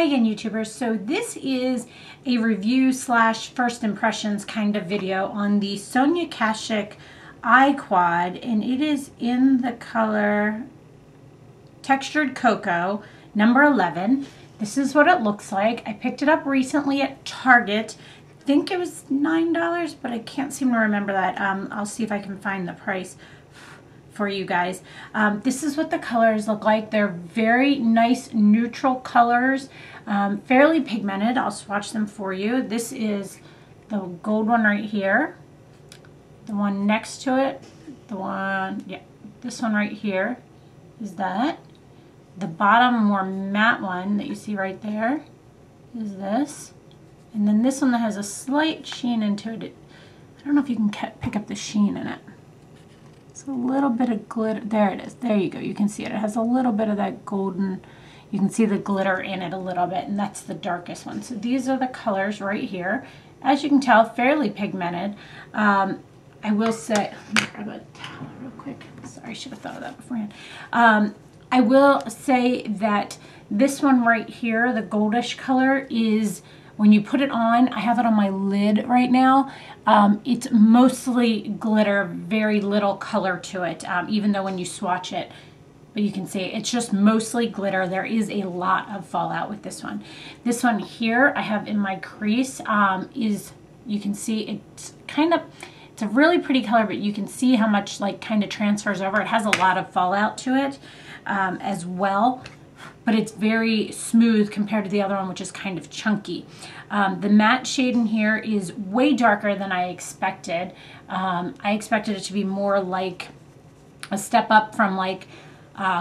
Hi again, YouTubers. So this is a review slash first impressions kind of video on the Sonia Kashuk Eye Quad, and it is in the color Textured Coca, number 11. This is what it looks like. I picked it up recently at Target. I think it was $9, but I can't seem to remember that. I'll see if I can find the price for you guys. This is what the colors look like. They're very nice neutral colors, fairly pigmented. I'll swatch them for you. This is the gold one right here, the one next to it, the one, yeah, this one right here is that. The bottom more matte one that you see right there is this, and then this one that has a slight sheen into it. I don't know if you can pick up the sheen in it. It's a little bit of glitter. There it is. There you go. You can see it. It has a little bit of that golden. You can see the glitter in it a little bit, and that's the darkest one. So these are the colors right here. As you can tell, fairly pigmented. I will say, let me grab a towel real quick. Sorry, I should have thought of that beforehand. I will say that this one right here, the goldish color, is, when you put it on, I have it on my lid right now. It's mostly glitter, very little color to it, even though when you swatch it, but you can see it's just mostly glitter. There is a lot of fallout with this one. This one here I have in my crease you can see it's it's a really pretty color, but you can see how much like kind of transfers over. It has a lot of fallout to it as well. But it's very smooth compared to the other one, which is kind of chunky. The matte shade in here is way darker than I expected. I expected it to be more like a step up from like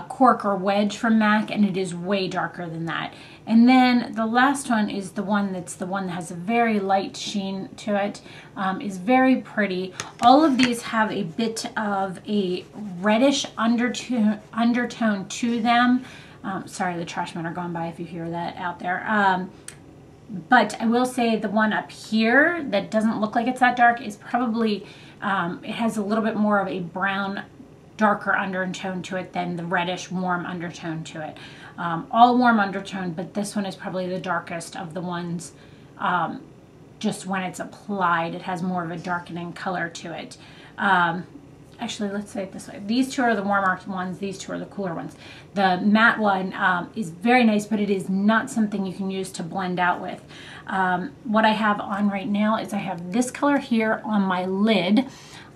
Cork or Wedge from MAC, and it is way darker than that. And then the last one is the one that has a very light sheen to it. Is very pretty. All of these have a bit of a reddish undertone to them. Sorry, the trash men are going by if you hear that out there. But I will say the one up here that doesn't look like it's that dark is probably, it has a little bit more of a brown, darker undertone to it than the reddish warm undertone to it. All warm undertone, but this one is probably the darkest of the ones. Just when it's applied, it has more of a darkening color to it. Actually, let's say it this way. These two are the warmer ones. These two are the cooler ones. The matte one is very nice, but it is not something you can use to blend out with. What I have on right now is I have this color here on my lid.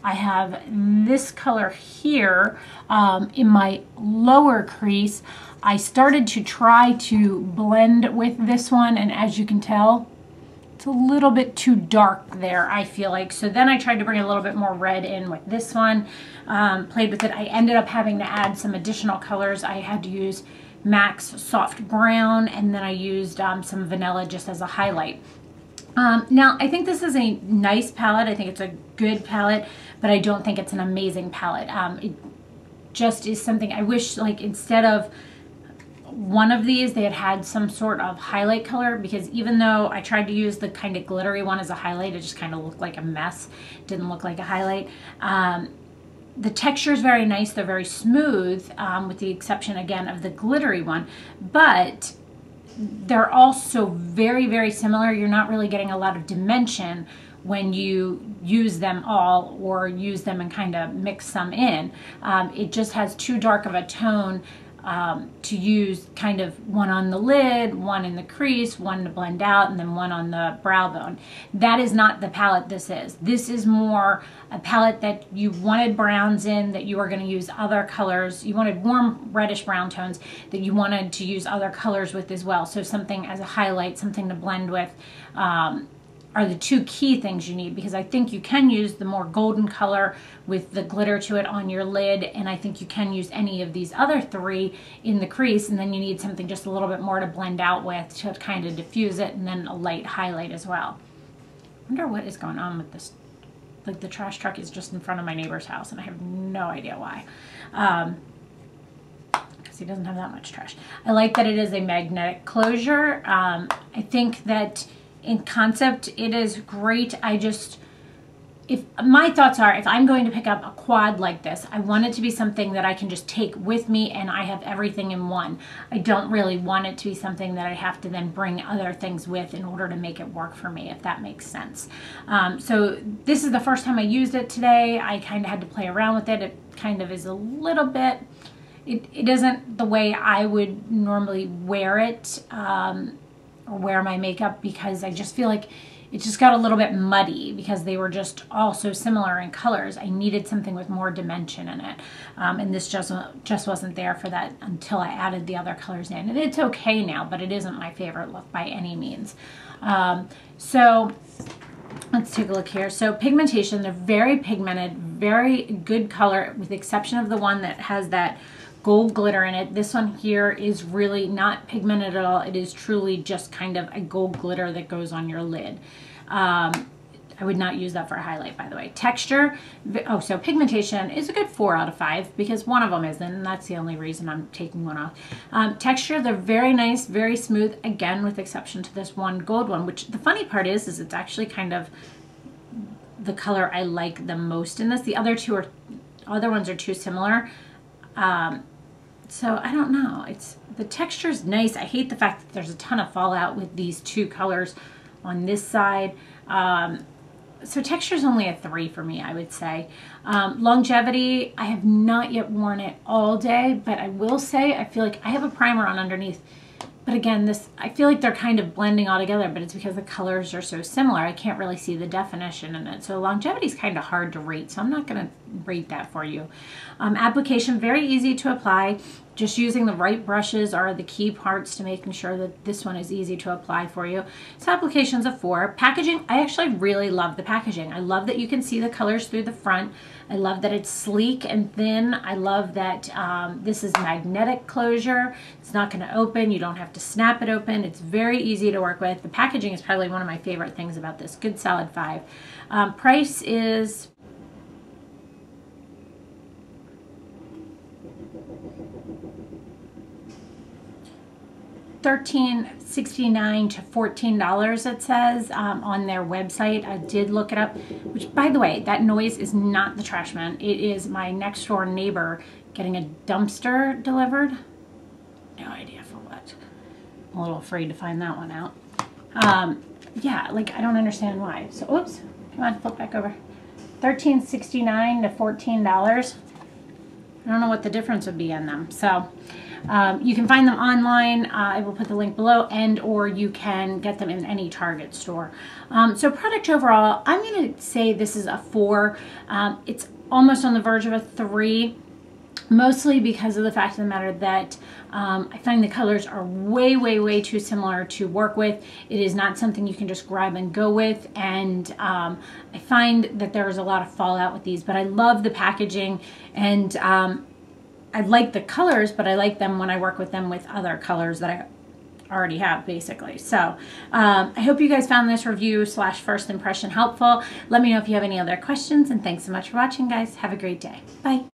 I have this color here in my lower crease. I started to try to blend with this one, and as you can tell, it's a little bit too dark there, I feel like. So then I tried to bring a little bit more red in with this one, played with it. I ended up having to add some additional colors. I had to use MAC's Soft Brown, and then I used some vanilla just as a highlight. Now, I think this is a nice palette. I think it's a good palette, but I don't think it's an amazing palette. It just is something I wish, like, instead of one of these, they had some sort of highlight color, because even though I tried to use the kind of glittery one as a highlight, it just kind of looked like a mess. It didn't look like a highlight. The texture is very nice. They're very smooth, with the exception, again, of the glittery one. But they're also very, very similar. You're not really getting a lot of dimension when you use them all or use them and kind of mix some in. It just has too dark of a tone to use, kind of one on the lid, one in the crease, one to blend out, and then one on the brow bone. That is not the palette this is. This is more a palette that you wanted browns in, that you are going to use other colors. You wanted warm reddish brown tones that you wanted to use other colors with as well. So something as a highlight, something to blend with, are the two key things you need, because I think you can use the more golden color with the glitter to it on your lid, and I think you can use any of these other three in the crease, and then you need something just a little bit more to blend out with to kind of diffuse it, and then a light highlight as well. I wonder what is going on with this. Like, the trash truck is just in front of my neighbor's house, and I have no idea why. Because he doesn't have that much trash. I like that it is a magnetic closure. I think that in concept it is great. I just if my thoughts are, if I'm going to pick up a quad like this, I want it to be something that I can just take with me and I have everything in one. I don't really want it to be something that I have to then bring other things with in order to make it work for me, if that makes sense. So this is the first time I used it today. I kind of had to play around with it. It kind of is a little bit, it isn't the way I would normally wear it or wear my makeup, because I just feel like it just got a little bit muddy because they were just all so similar in colors. I needed something with more dimension in it. And this just wasn't there for that until I added the other colors in. And it's okay now, but it isn't my favorite look by any means. So let's take a look here. So pigmentation, they're very pigmented, very good color, with the exception of the one that has that gold glitter in it. This one here is really not pigmented at all. It is truly just kind of a gold glitter that goes on your lid. I would not use that for a highlight, by the way. Texture, oh, so pigmentation is a good 4 out of 5 because one of them isn't, and that's the only reason I'm taking one off. Texture, they're very nice, very smooth, again, with exception to this one gold one, which the funny part is it's actually kind of the color I like the most in this. The other ones are too similar. So I don't know, the texture is nice. I hate the fact that there's a ton of fallout with these two colors on this side. So texture is only a 3 for me, I would say. Longevity, I have not yet worn it all day, but I will say I feel like I have a primer on underneath. But again, I feel like they're kind of blending all together, but it's because the colors are so similar. I can't really see the definition in it. So longevity is kind of hard to rate, so I'm not going to rate that for you. Application, very easy to apply. Just using the right brushes are the key parts to making sure that this one is easy to apply for you. So application's a 4. Packaging, I actually really love the packaging. I love that you can see the colors through the front. I love that it's sleek and thin. I love that this is magnetic closure. It's not going to open. You don't have to snap it open. It's very easy to work with. The packaging is probably one of my favorite things about this. Good solid 5. Price is $13.69 to $14, it says on their website. I did look it up, which, by the way, that noise is not the trash man. It is my next door neighbor getting a dumpster delivered. No idea for what. I'm a little afraid to find that one out. Yeah, like, I don't understand why. So, oops, come on, flip back over. $13.69 to $14. I don't know what the difference would be in them. So you can find them online. I will put the link below, and or you can get them in any Target store. So product overall, I'm going to say this is a 4. It's almost on the verge of a 3, mostly because of the fact of the matter that I find the colors are way, way, way too similar to work with. It is not something you can just grab and go with, and I find that there's a lot of fallout with these, but I love the packaging, and I like the colors, but I like them when I work with them with other colors that I already have, basically. So I hope you guys found this review / first impression helpful. Let me know if you have any other questions, and thanks so much for watching, guys. Have a great day. Bye.